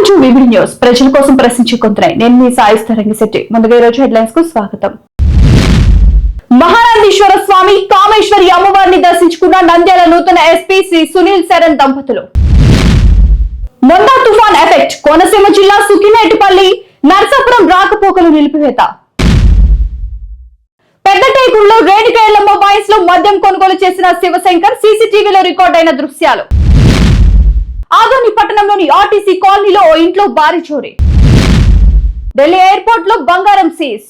To VVD news ప్రజల కోసం ప్రశ్నించే కొంతనే నేను మీ సాయి స్థరంగిశెట్టి. ముందుగా ఈ రోజు హెడ్లైన్స్ కు స్వాగతం. మహానందీశ్వర స్వామి కామేశ్వరి అమ్మవారిని దర్శించుకున్న నంద్యాల నూతన ఎస్పీ శ్రీ సునీల్ శరణ్ దంపతులు. మొండా తుఫాన్ ఎఫెక్ట్ కోనసీమ జిల్లా సుకినేటిపల్లి నర్సాపురం రాకపోకలు నిలిపివేత. పెద్దటేకుల్లో రేణుకేయలమ్మ వాయిస్ లో మద్యం కొనుగోలు చేసిన శివశంకర్ సీసీటీవీలో రికార్డైన దృశ్యాలు. ఆదోని పట్టణంలోని ఆర్టీసీ కాలనీలో ఓ ఇంట్లో భారీ చోరీ. ఢిల్లీ ఎయిర్పోర్ట్ లో బంగారం సీజ్.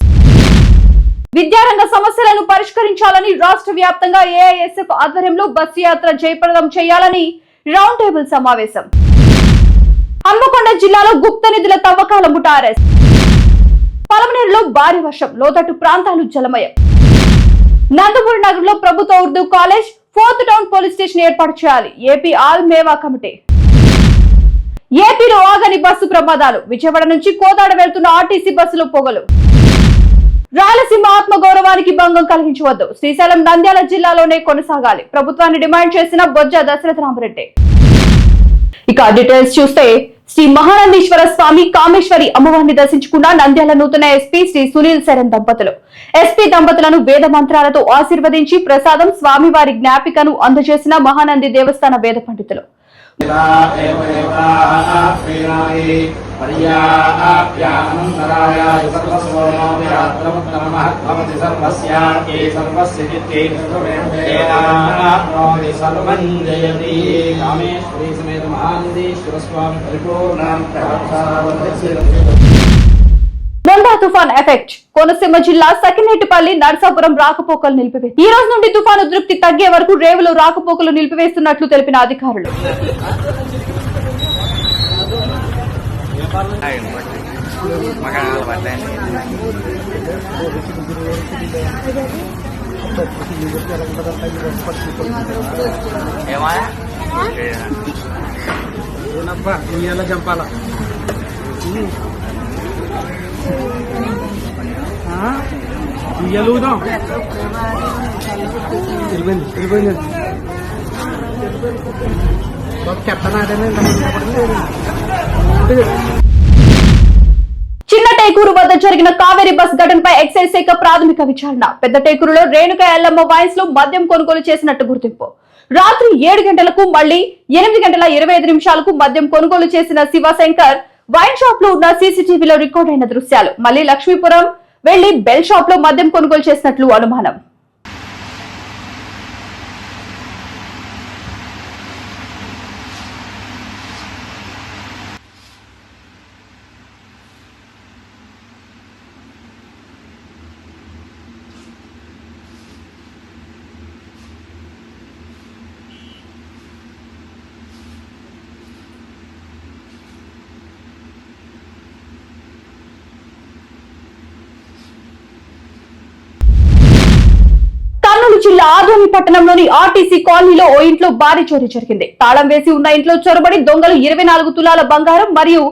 విద్యారంగ సమస్యలను పరిష్కరించాలని రాష్ట్ర వ్యాప్తంగా ఏఐఎస్ఎఫ్ ఆధ్వర్యంలో బస్సు యాత్ర జయప్రదం చేయాలని రౌండ్ టేబుల్ సమావేశం. హన్మకొండ జిల్లాలో గుప్త నిధుల తవ్వకాల ముఠా అరెస్ట్. పలమనేరులో భారీ వర్షం, లోతట్టు ప్రాంతాలు జలమయం. నందమూరి నగరంలో ప్రభుత్వ Urdu college, 4th town police station ఏర్పాటు చేయాలి ఏపీ ఆల్ మేవా కమిటీ. ఏపీలో ఆగని బస్సు ప్రమాదాలు, విజయవాడ నుంచి కోదాడ వెళ్తున్న ఆర్టీసీ బస్సులో పొగలు. రాయలసీమ ఆత్మ గౌరవానికి భంగం కలిగించవద్దు, శ్రీశైలం నంద్యాల జిల్లాలోనే కొనసాగాలి, ప్రభుత్వాన్ని డిమాండ్ చేసిన బొజ్జ దశరథ రామరెడ్డి. ఇక డీటెయిల్స్ చూస్తే, శ్రీ మహానందీశ్వర స్వామి కామేశ్వరి అమ్మవారిని దర్శించుకున్న నంద్యాల నూతన ఎస్పీ శ్రీ సునీల్ శరణ్ దంపతులు. ఎస్పీ దంపతులను వేద మంత్రాలతో ఆశీర్వదించి ప్రసాదం స్వామివారి జ్ఞాపికను అందజేసిన మహానంది దేవస్థాన వేద పండితులు. మొండా తుఫాన్ ఎఫెక్ట్ కోనసీమ జిల్లా సకినేటిపల్లి నర్సాపురం రాకపోకలు నిలిపివేసి ఈ రోజు నుండి తుఫాను ఉధృతి తగ్గే వరకు రేవులో రాకపోకలు నిలిపివేస్తున్నట్లు తెలిపిన అధికారులు. చంపాల ఉయ్యలుగుదాం వెళ్ళిపోయింది చిన్న టేకూరు వద్ద జరిగిన కావేరీ బస్ ఘటనపై ఎక్సైజ్ శాఖ ప్రాథమిక విచారణ. పెద్ద టేకూరులో రేణుకేయలమ్మ వాయిస్ లో మద్యం కొనుగోలు చేసినట్టు గుర్తింపు. రాత్రి 7 గంటలకు మళ్లీ 8:25 మద్యం కొనుగోలు చేసిన శివశంకర్ వైన్ షాప్ లో ఉన్న సీసీటీవీలో రికార్డ్ అయిన దృశ్యాలు. మళ్లీ లక్ష్మీపురం వెళ్లి బెల్ షాప్ లో మద్యం కొనుగోలు చేసినట్లు అనుమానం. జిల్లా ఆదోని పట్టణంలోని ఆర్టీసీ కాలనీలో ఓ ఇంట్లో భారీ చోరీ జరిగింది. తాళం వేసి ఉన్న ఇంట్లో చొరబడి దొంగలు 24 తులాల బంగారం మరియు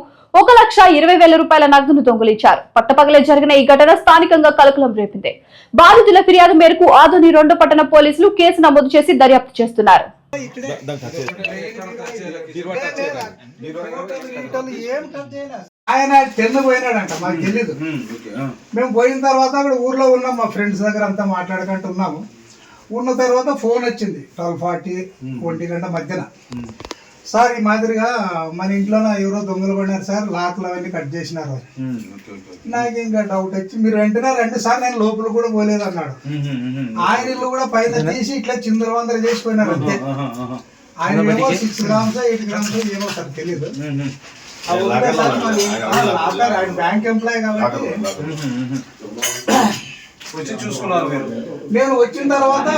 1,20,000 రూపాయల నగదును దొంగిలించారు. పట్టపగలే జరిగిన ఈ ఘటన స్థానికంగా కలకలం రేపింది. బాధితుల ఫిర్యాదు మేరకు ఆదోని 2 పట్టణ పోలీసులు కేసు నమోదు చేసి దర్యాప్తు చేస్తున్నారు. ఆయన 10 పోయినాడంట, మాకు తెలీదు. మేము పోయిన తర్వాత అక్కడ ఊర్లో ఉన్నాం, మా ఫ్రెండ్స్ దగ్గర అంతా మాట్లాడుకుంటూ ఉన్నాము. ఉన్న తర్వాత ఫోన్ వచ్చింది 12:40 1 గంట మధ్యన. సార్ ఈ మాదిరిగా మన ఇంట్లో ఎవరో దొంగలు పడినారు సార్, లాక్లు అవన్నీ కట్ చేసినారు. నాకు ఇంకా డౌట్ వచ్చి మీరు వెంటనే రండి సార్, నేను లోపల కూడా పోలేదు అన్నాడు. ఆయన ఇల్లు కూడా పైన తీసి ఇట్లా చిందరవందర చేసిపోయినారు అంతే. ఆయన ఏమో 6 గ్రామ్స్ 8 గ్రామ్స్ ఏమో సార్ తెలీదు. ఆయన బ్యాంక్ ఎంప్లాయ్ కాబట్టి నేను వచ్చిన తర్వాత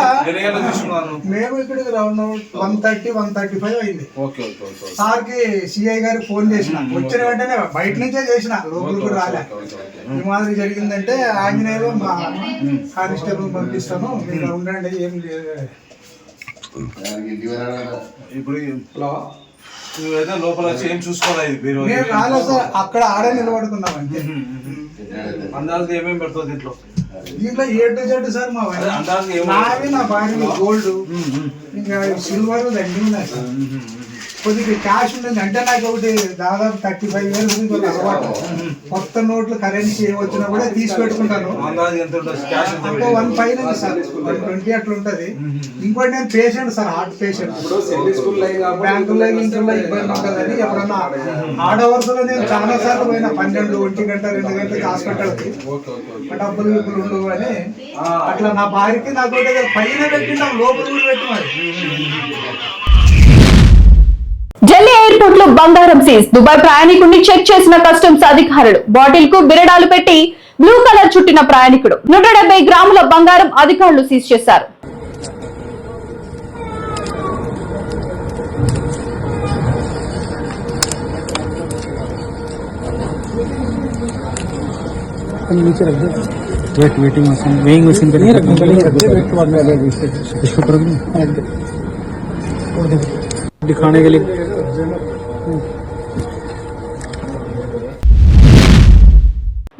మేము ఇక్కడికి రౌండ్ 1:30-1:35 అయింది. సార్ కి సిఐ గారికి ఫోన్ చేసిన, వచ్చిన వెంటనే బయట నుంచే చేసిన, లోపల కూడా రాలే. ఈ మాదిరి జరిగిందంటే ఆంజనేయులు మా కానిస్టేబుల్ పంపిస్తాను, మీరు ఉండండి ఏం ఇప్పుడు లోపల ఏం చూసుకోవాలి. అక్కడ ఆడే నిలబడుకున్నాం అంతే. అందాజుగా ఏమేమి పెడుతుంది దీంట్లో? దీంట్లో A to Z సార్. మా నావి నా భార్య గోల్డ్, ఇంకా సిల్వర్ దండి ఉన్నాయి సార్. కొద్దిగా క్యాష్ ఉండేది అంటే నాకు ఒకటి దాదాపు 35,000 ఉంది కొద్దిగా అలవాటు. కొత్త నోట్లు కరెన్సీ వచ్చినా కూడా తీసి పెట్టుకుంటాను. అంటే 1 పైన ఉంది సార్, 120 అట్లా ఉంటది. ఇంకోటి నేను పేషెంట్ సార్, హార్ట్ పేషెంట్. బ్యాంకుల్లో ఇంట్లో ఇబ్బంది ఉంటుందని ఎప్పుడన్నా ఆడ వరుసలో నేను చాలా సార్లు పోయినా 12, 1 గంట 2 గంటలకి హాస్పిటల్కి. డబ్బులు ఉండవు అని అట్లా నా భార్యకి నాకు పైన పెట్టిన లోపల కూడా పెట్టి మరి. ఢిల్లీ ఎయిర్పోర్ట్ లో బంగారం సీజ్. దుబాయ్ ప్రయాణికుడిని చెక్ చేసిన కస్టమ్స్ అధికారులు. బాటిల్ కు బిరడాలు పెట్టి బ్లూ కలర్ చుట్టిన ప్రయాణికుడు. 170 గ్రాముల బంగారం అధికారులు సీజ్ చేశారు. वेटिंग मशीन वेइंग मशीन पे नहीं रखना दिखाने के लिए।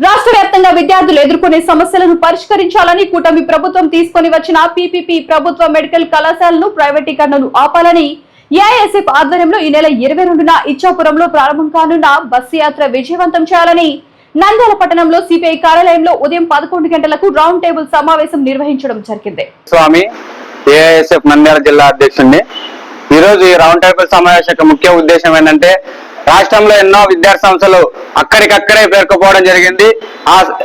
రాష్ట్ర వ్యాప్తంగా విద్యార్థులు ఎదుర్కొనే సమస్యలను పరిష్కరించాలని కూటమి ప్రభుత్వం తీసుకొని వచ్చిన పీపీపీ ప్రభుత్వ మెడికల్ కళాశాలను ప్రైవేటీకరణను ఆపాలని ఏఐఎస్ఎఫ్ ఆధ్వర్యంలో ఈ నెల 22న ఇచ్చాపురంలో ప్రారంభం కానున్న బస్సు యాత్ర విజయవంతం చేయాలని నంద్యాల పట్టణంలో సిపిఐ కార్యాలయంలో ఉదయం 11 గంటలకు రౌండ్ టేబుల్ సమావేశం నిర్వహించడం జరిగింది. స్వామి ఏఐఎస్ఎఫ్ నంద్యాల జిల్లా అధ్యక్షుడిని. ఈ రోజు ఈ రౌండ్ టేబుల్ సమావేశం యొక్క ముఖ్య ఉద్దేశం ఏంటంటే రాష్ట్రంలో ఎన్నో విద్యార్థి సంస్థలు అక్కడికక్కడే పేర్కొపోవడం జరిగింది.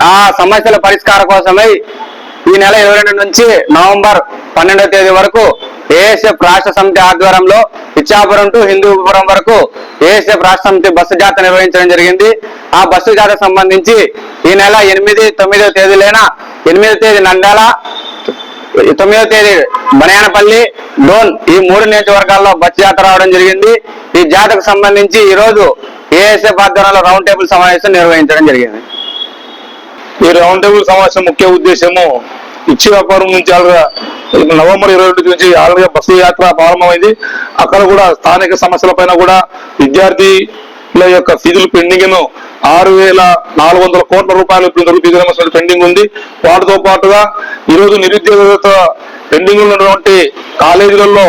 ఆ సమస్యల పరిష్కారం కోసమై ఈ నెల 22 నుంచి నవంబర్ 12వ తేదీ వరకు ఏఎస్ఎఫ్ రాష్ట్ర సమితి ఆధ్వర్యంలో ఇచ్చాపురం టు హిందూపురం వరకు ఏఎస్ఎఫ్ రాష్ట్ర సమితి బస్సు జాతర నిర్వహించడం జరిగింది. ఆ బస్సు జాతర సంబంధించి ఈ నెల 8, 9వ తేదీలైన 8వ తేదీ నంద్యాల, 9వ తేదీ బనియానపల్లి, డోన్ ఈ 3 నియోజకవర్గాల్లో బస్సు జాతర రావడం జరిగింది. ఈ జాతరకు సంబంధించి ఈ రోజు ఏఎస్ఎఫ్ ఆధ్వర్యంలో రౌండ్ టేబుల్ సమావేశం నిర్వహించడం జరిగింది. ఈ రౌండ్ టేబుల్ సమావేశం ముఖ్య ఉద్దేశము ఇచ్చాపురం నుంచి నవంబర్ 22 నుంచి ఆల్రెడీ బస్సు యాత్ర ప్రారంభమైంది. అక్కడ కూడా స్థానిక సమస్యల పైన కూడా విద్యార్థుల యొక్క ఫీజులు పెండింగ్ ను 6,400 కోట్ల రూపాయలు ఫీజు పెండింగ్ ఉంది. వాటితో పాటుగా ఈరోజు నిరుద్యోగత పెండింగ్ ఉన్నటువంటి కాలేజీలలో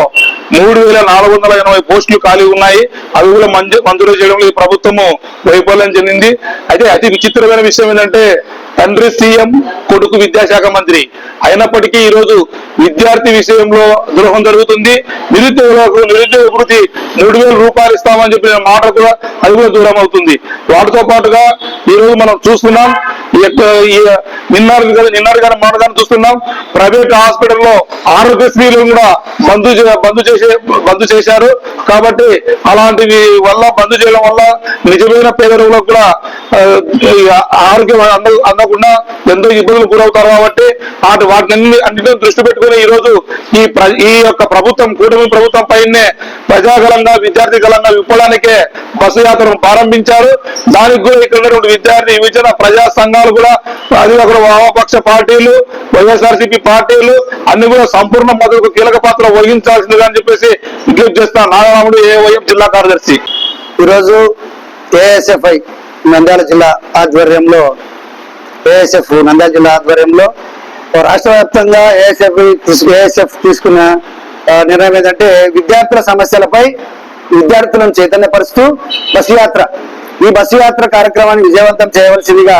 3,480 పోస్టులు ఖాళీ ఉన్నాయి. అవి కూడా మంజూరు చేయడంలో ఈ ప్రభుత్వము వైఫల్యం చెందింది. అయితే అతి విచిత్రమైన విషయం ఏంటంటే తండ్రి సీఎం, కొడుకు విద్యాశాఖ మంత్రి అయినప్పటికీ ఈరోజు విద్యార్థి విషయంలో ద్రోహం జరుగుతుంది. నిరుద్యోగ వృత్తి 3,000 రూపాయలు ఇస్తామని చెప్పిన మాట కూడా అది కూడా దూరం అవుతుంది. వాటితో పాటుగా ఈ రోజు మనం చూస్తున్నాం, నిన్నటి గారి మాటగానే చూస్తున్నాం, ప్రైవేట్ హాస్పిటల్లో ఆరోగ్యశ్రీలు కూడా బంద్ చేశారు. కాబట్టి అలాంటివి వల్ల బంద్ చేయడం వల్ల నిజమైన పేదలకు కూడా ఆరోగ్యం అందకుండా ఎంతో ఇబ్బందులు గురవుతారు. కాబట్టి అన్నింటినీ దృష్టి పెట్టుకుని ఈ రోజు ఈ యొక్క ప్రభుత్వం, కూటమి ప్రభుత్వం పైనే ప్రజాగలంగా విద్యార్థి గలంగా విప్పడానికే బస్సు యాత్రను ప్రారంభించారు. దానికి కూడా ఇక్కడ విద్యార్థి విభజన ప్రజా సంఘాలు కూడా, అది ఒక వామపక్ష పార్టీలు, వైఎస్ఆర్సీపీ పార్టీలు అన్ని కూడా సంపూర్ణ మద్దతు కీలక పాత్ర వహించాల్సిందిగా అని చెప్పేసి విజ్ఞప్తి చేస్తాను. నాగరాముడు ఏవైఎం జిల్లా కార్యదర్శి. ఈరోజు ఏఎస్ఎఫ్ఐ నంద్యాల జిల్లా ఆధ్వర్యంలో రాష్ట్ర వ్యాప్తంగా ఏఎస్ఎఫ్ తీసుకున్న నిర్ణయం ఏంటంటే విద్యార్థుల సమస్యలపై విద్యార్థులను చైతన్యపరుస్తూ ఈ బస్సు యాత్ర కార్యక్రమాన్ని విజయవంతం చేయవలసిందిగా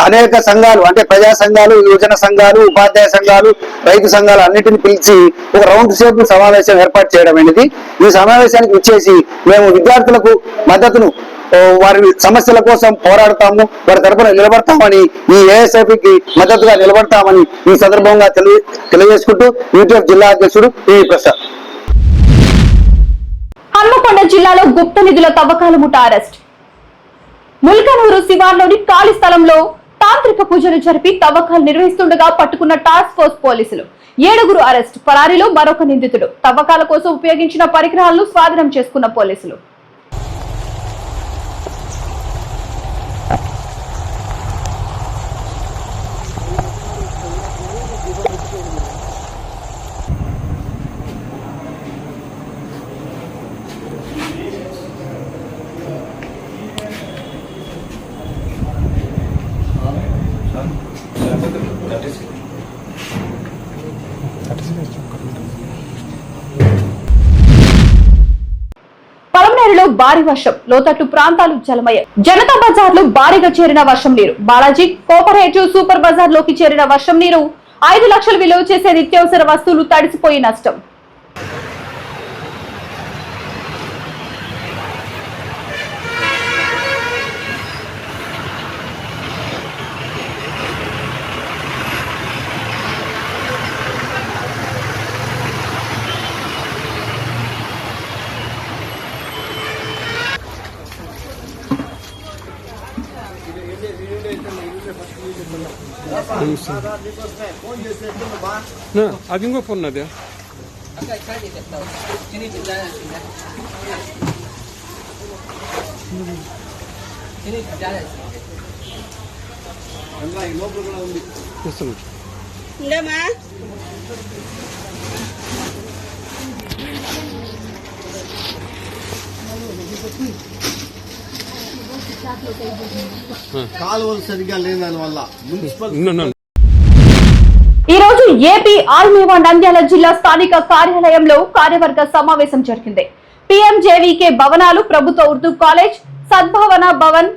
అనేక సంఘాలు అంటే ప్రజా సంఘాలు, యువజన సంఘాలు, ఉపాధ్యాయ సంఘాలు, రైతు సంఘాలు అన్నింటిని పిలిచి ఒక రౌండ్ టేబుల్ సమావేశం ఏర్పాటు చేయడం అనేది. ఈ సమావేశానికి ఇచ్చేసి మేము విద్యార్థులకు మద్దతును, వారి సమస్యల కోసం పోరాడతాము, వారి తరపున నిలబడతామని, ఈ ఏఎస్ఎఫ్కి మద్దతుగా నిలబడతామని ఈ సందర్భంగా తెలియజేసుకుంటూ యూటీఎఫ్ జిల్లా అధ్యక్షుడు పివి ప్రసాద్. హన్మకొండ జిల్లాలో గుప్త నిధుల తవ్వకాల ముఠ అరెస్ట్. ముల్కనూరు శివార్లోని ఖాళీ స్థలంలో తాంత్రిక పూజలు జరిపి తవ్వకాలు నిర్వహిస్తుండగా పట్టుకున్న టాస్క్ ఫోర్స్ పోలీసులు. 7 అరెస్ట్. పరారీలో మరొక నిందితుడు. తవ్వకాల కోసం ఉపయోగించిన పరికరాలను స్వాధీనం చేసుకున్న పోలీసులు. భారీ వర్షం, లోతట్టు ప్రాంతాలు జలమయ్యాయి. జనతా బజార్లు భారీగా చేరిన వర్షం నీరు. బాలాజీ కోపరేటివ్ సూపర్ బజార్ లోకి చేరిన వర్షం నీరు. 5 లక్షలు విలువ చేసే నిత్యావసర వస్తువులు తడిసిపోయి నష్టం. అది ఇంకో ఫోన్ అదే కాలువలు సరిగ్గా లేని దానివల్ల మున్సిపల్ ఈ రోజు ఏపీ ఆల్మేవా నంద్యాల జిల్లా స్థానిక కార్యాలయంలో కార్యవర్గ సమావేశం జరిగింది. PMJVK భవనాలు, ప్రభుత్వ ఉర్దూ కాలేజ్, సద్భావన భవన్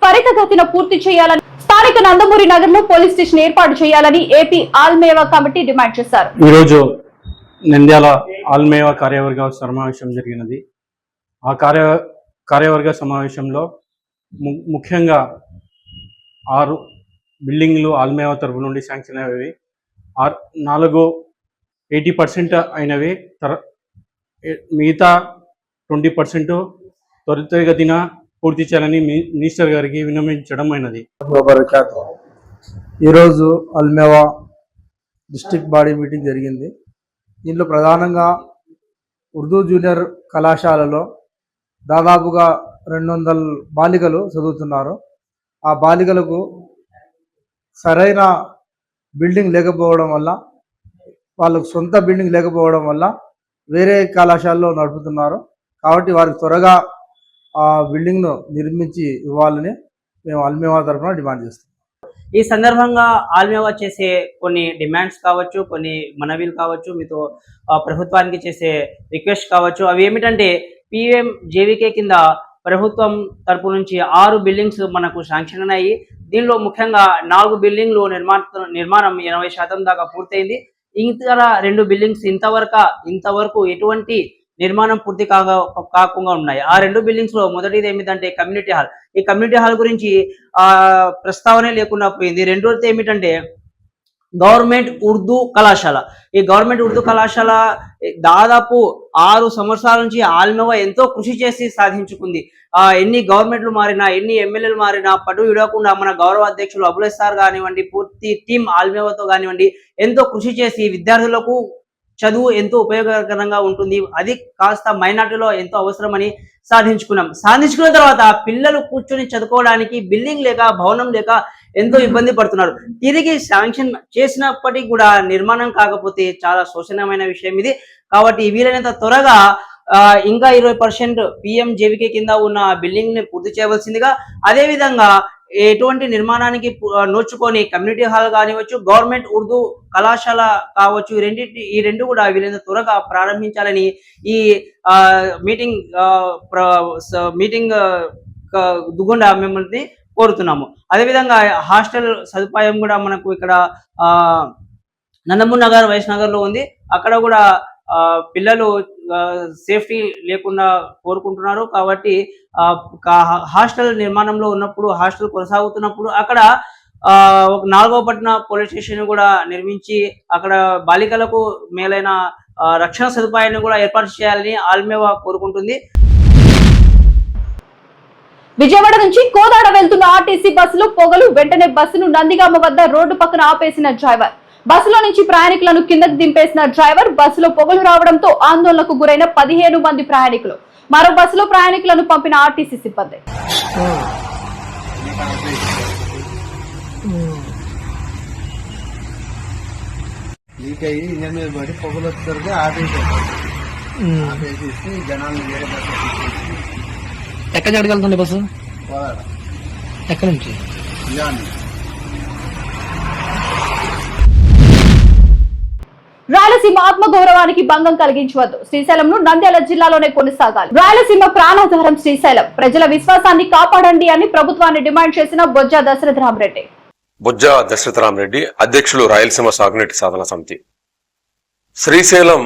త్వరితగతిన పూర్తి చేయాలని, స్థానిక నందమూరి నగర్ లో పోలీస్ స్టేషన్ ఏర్పాటు చేయాలని ఏపీ ఆల్మేవా కమిటీ డిమాండ్ చేశారు. ఈ రోజు నంద్యాల ఆల్మేవా కార్యవర్గ సమావేశం జరిగినది. ఆ కార్యవర్గ సమావేశంలో ముఖ్యంగా 6 బిల్డింగ్లు ఆల్మేవా తరపు నుండి శాంక్షన్ అయ్యేవి. 4 80% అయినవి. మిగతా 20% త్వరితగతిన పూర్తి చేయాలని మినిస్టర్ గారికి విన్నవించడం అయినది. ఈరోజు ఆల్మేవా డిస్ట్రిక్ట్ బాడీ మీటింగ్ జరిగింది. దీంట్లో ప్రధానంగా ఉర్దూ జూనియర్ కళాశాలలో దాదాపుగా 200 బాలికలు చదువుతున్నారు. ఆ బాలికలకు సరైన బిల్డింగ్ లేకపోవడం వల్ల, వాళ్ళకు సొంత బిల్డింగ్ లేకపోవడం వల్ల వేరే కళాశాలలో నడుపుతున్నారు. కాబట్టి వారికి త్వరగా ఆ బిల్డింగ్ను నిర్మించి ఇవ్వాలని మేము ఆల్మేవా తరఫున డిమాండ్ చేస్తాం. ఈ సందర్భంగా ఆల్మేవా చేసే కొన్ని డిమాండ్స్ కావచ్చు, కొన్ని మనవీలు కావచ్చు, మీతో ప్రభుత్వానికి చేసే రిక్వెస్ట్ కావచ్చు. అవి ఏమిటంటే PMJVK కింద ప్రభుత్వం తరపు నుంచి 6 బిల్డింగ్స్ మనకు శాంక్షన్ ఉన్నాయి. దీనిలో ముఖ్యంగా 4 బిల్డింగ్లు నిర్మాణం 80% దాకా పూర్తయింది. ఇతర 2 బిల్డింగ్స్ ఇంతవరకు ఎటువంటి నిర్మాణం పూర్తి కాకుండా ఉన్నాయి. ఆ 2 బిల్డింగ్స్ లో మొదటిది ఏమిటంటే కమ్యూనిటీ హాల్. ఈ కమ్యూనిటీ హాల్ గురించి ప్రస్తావనే లేకుండా పోయింది. రెండోది ఏమిటంటే గవర్నమెంట్ ఉర్దూ కళాశాల. ఈ గవర్నమెంట్ ఉర్దూ కళాశాల దాదాపు 6 సంవత్సరాల నుంచి ఆల్మేవా ఎంతో కృషి చేసి సాధించుకుంది. ఎన్ని గవర్నమెంట్లు మారినా, ఎన్ని ఎమ్మెల్యేలు మారినా పట్టు విడవకుండా మన గౌరవ అధ్యక్షులు అబుల్ సార్ కానివ్వండి, పూర్తి టీం ఆల్మేవాతో కానివ్వండి ఎంతో కృషి చేసి విద్యార్థులకు చదువు ఎంతో ఉపయోగకరంగా ఉంటుంది, అది కాస్త మైనార్టీలో ఎంతో అవసరమని సాధించుకున్న తర్వాత పిల్లలు కూర్చొని చదువుకోవడానికి బిల్డింగ్ లేక, భవనం లేక ఎంతో ఇబ్బంది పడుతున్నారు. తిరిగి శాంక్షన్ చేసినప్పటికీ కూడా నిర్మాణం కాకపోతే చాలా శోచనీయమైన విషయం ఇది. కాబట్టి వీలైనంత త్వరగా ఇంకా 20% PMJVK కింద ఉన్న బిల్డింగ్ ని పూర్తి చేయవలసిందిగా, అదేవిధంగా ఎటువంటి నిర్మాణానికి నోచుకొని కమ్యూనిటీ హాల్ కానివచ్చు, గవర్నమెంట్ ఉర్దూ కళాశాల కావచ్చు, ఈ రెండు కూడా వీలైనంత త్వరగా ప్రారంభించాలని ఈ మీటింగ్ దుగుండా మిమ్మల్ని కోరుతున్నాము. అదేవిధంగా హాస్టల్ సదుపాయం కూడా మనకు ఇక్కడ నందమూరి నగర్, వైస్ నగర్ లో ఉంది. అక్కడ కూడా పిల్లలు సేఫ్టీ లేకుండా కోరుకుంటున్నారు. కాబట్టి హాస్టల్ నిర్మాణంలో ఉన్నప్పుడు, హాస్టల్ కొనసాగుతున్నప్పుడు అక్కడ 4వ పట్టణ పోలీస్ స్టేషన్ కూడా నిర్మించి అక్కడ బాలికలకు మేలైన రక్షణ సదుపాయాన్ని కూడా ఏర్పాటు చేయాలని ఆల్మేవా కోరుకుంటుంది. విజయవాడ నుంచి కోదాడ వెళ్తున్న ఆర్టీసీ బస్సులో పొగలు. వెంటనే బస్సును నందిగామ వద్ద రోడ్డు పక్కన ఆపేసిన డ్రైవర్. బస్సులో నుంచి ప్రయాణికులను కిందకి దింపేసిన డ్రైవర్. బస్సులో పొగలు రావడంతో ఆందోళనకు గురైన 15 మంది ప్రయాణికులు. మరో బస్సులో ప్రయాణికులను పంపిన ఆర్టీసీ సిబ్బంది. లీక్ అయ్యి ఇంజన్ మీద పడి పొగలు వచ్చేసరికి ఆపేసి జనాలు వేరే బస్సు ఎక్కడి నుంచి వెళ్తుంది బస్సు? ఎక్కడి నుంచి? రాయలసీమ ఆత్మగౌరవానికి భంగం కలిగించవద్దు. శ్రీశైలంను నంద్యాల జిల్లాలోనే కొనసాగాలి. రాయలసీమ ప్రాణాధారం శ్రీశైలం. ప్రజల విశ్వాసాన్ని కాపాడండి అని ప్రభుత్వాన్ని డిమాండ్ చేసిన బొజ్జ దశరథరామరెడ్డి. బొజ్జ దశరథరామరెడ్డి, అధ్యక్షులు రాయలసీమ సాగునీటి సాధన సమితి. శ్రీశైలం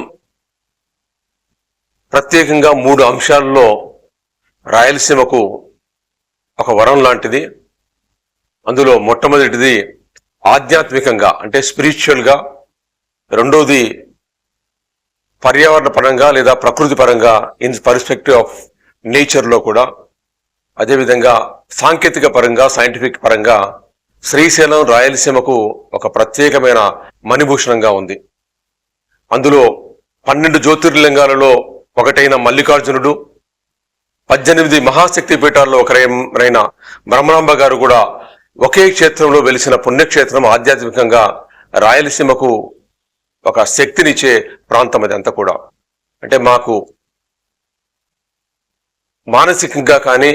ప్రత్యేకంగా 3 అంశాల్లో రాయలసీమకు ఒక వరం లాంటిది. అందులో మొట్టమొదటిది ఆధ్యాత్మికంగా అంటే స్పిరిచువల్గా, రెండోది పర్యావరణ పరంగా లేదా ప్రకృతి పరంగా ఇన్ పర్స్పెక్టివ్ ఆఫ్ నేచర్లో కూడా, అదేవిధంగా సాంకేతిక పరంగా సైంటిఫిక్ పరంగా శ్రీశైలం రాయలసీమకు ఒక ప్రత్యేకమైన మణిభూషణంగా ఉంది. అందులో 12 జ్యోతిర్లింగాలలో ఒకటైన మల్లికార్జునుడు, 18 మహాశక్తి పీఠాల్లో ఒకరైన బ్రహ్మరాంబ గారు కూడా ఒకే క్షేత్రంలో వెలిసిన పుణ్యక్షేత్రం. ఆధ్యాత్మికంగా రాయలసీమకు ఒక శక్తినిచ్చే ప్రాంతం అదంతా కూడా. అంటే మాకు మానసికంగా కానీ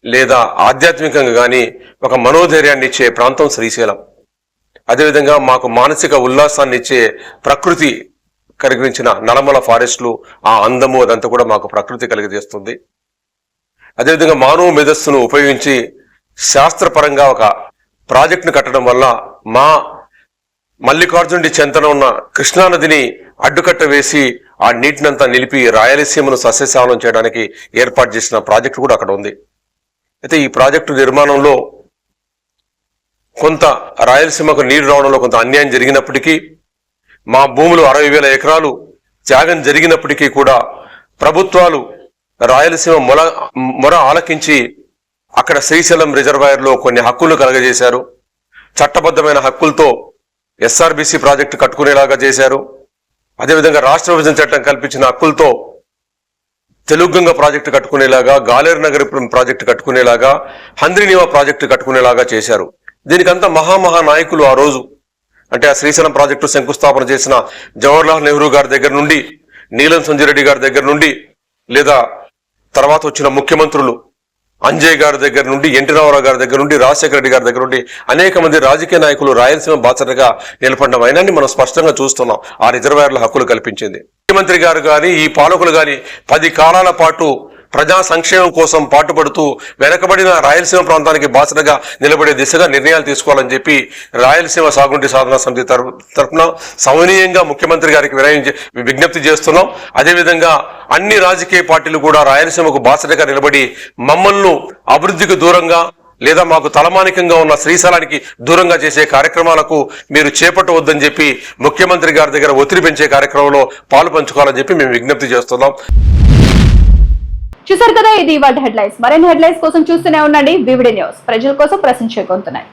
లేదా ఆధ్యాత్మికంగా కానీ ఒక మనోధైర్యాన్ని ఇచ్చే ప్రాంతం శ్రీశైలం. అదేవిధంగా మాకు మానసిక ఉల్లాసాన్ని ఇచ్చే ప్రకృతి కలిగించిన నల్లమల ఫారెస్ట్లు, ఆ అందము అదంతా కూడా మాకు ప్రకృతి కలిగజేస్తుంది. అదేవిధంగా మానవ మేధస్సును ఉపయోగించి శాస్త్రపరంగా ఒక ప్రాజెక్టును కట్టడం వల్ల మా మల్లికార్జునుడి చెంతన ఉన్న కృష్ణానదిని అడ్డుకట్ట వేసి ఆ నీటినంతా నిలిపి రాయలసీమను సస్యశ్యామలం చేయడానికి ఏర్పాటు చేసిన ప్రాజెక్టు కూడా అక్కడ ఉంది. అయితే ఈ ప్రాజెక్టు నిర్మాణంలో కొంత రాయలసీమకు నీరు రావడంలో కొంత అన్యాయం జరిగినప్పటికీ, మా భూములు 60,000 ఎకరాలు త్యాగం జరిగినప్పటికీ కూడా ప్రభుత్వాలు రాయలసీమ మొర ఆలకించి అక్కడ శ్రీశైలం రిజర్వాయర్లో కొన్ని హక్కులు కలగజేశారు. చట్టబద్ధమైన హక్కులతో ఎస్ఆర్బిసి ప్రాజెక్టు కట్టుకునేలాగా చేశారు. అదేవిధంగా రాష్ట్ర విభజన చట్టం కల్పించిన హక్కులతో తెలుగుగంగ ప్రాజెక్టు కట్టుకునేలాగా, గాలేరు నగర్ ప్రాజెక్టు కట్టుకునేలాగా, హంద్రీనీవా ప్రాజెక్టు కట్టుకునేలాగా చేశారు. దీనికంతా మహామహా నాయకులు ఆ రోజు అంటే ఆ శ్రీశైలం ప్రాజెక్టు శంకుస్థాపన చేసిన జవహర్లాల్ నెహ్రూ గారి దగ్గర నుండి, నీలం సంజయ్ రెడ్డి గారి దగ్గర నుండి, లేదా తర్వాత వచ్చిన ముఖ్యమంత్రులు అంజయ్ గారి దగ్గర నుండి, ఎన్టీ రామారావు గారి దగ్గర నుండి, రాజశేఖర రెడ్డి గారి దగ్గర నుండి అనేక మంది రాజకీయ నాయకులు రాయలసీమ బాసటగా నిలబడడం అయినాన్ని మనం స్పష్టంగా చూస్తున్నాం. ఆ రిజర్వాయర్ల హక్కులు కల్పించింది ముఖ్యమంత్రి గారు కానీ ఈ పాలకులు కానీ 10 కాలాల పాటు ప్రజా సంక్షేమం కోసం పాటుపడుతూ వెనకబడిన రాయలసీమ ప్రాంతానికి బాసటగా నిలబడే దిశగా నిర్ణయాలు తీసుకోవాలని చెప్పి రాయలసీమ సాగునీటి సాధన సమితి తరఫున సమనీయంగా ముఖ్యమంత్రి గారికి విజ్ఞప్తి చేస్తున్నాం. అదేవిధంగా అన్ని రాజకీయ పార్టీలు కూడా రాయలసీమకు బాసటగా నిలబడి మమ్మల్ని అభివృద్ధికి దూరంగా లేదా మాకు తలమానికంగా ఉన్న శ్రీశైలానికి దూరంగా చేసే కార్యక్రమాలకు మీరు చేపట్టవద్దని చెప్పి ముఖ్యమంత్రి గారి దగ్గర ఒత్తిడి పెంచే కార్యక్రమంలో పాలు పంచుకోవాలని చెప్పి మేము విజ్ఞప్తి చేస్తున్నాం. చూసారు కదా, ఇది ఇవాళ హెడ్లైన్స్. మరిన్ని హెడ్లైన్స్ కోసం చూస్తూనే ఉండండి వివిడి న్యూస్. ప్రజల కోసం ప్రశ్నించే గొంతునాయి.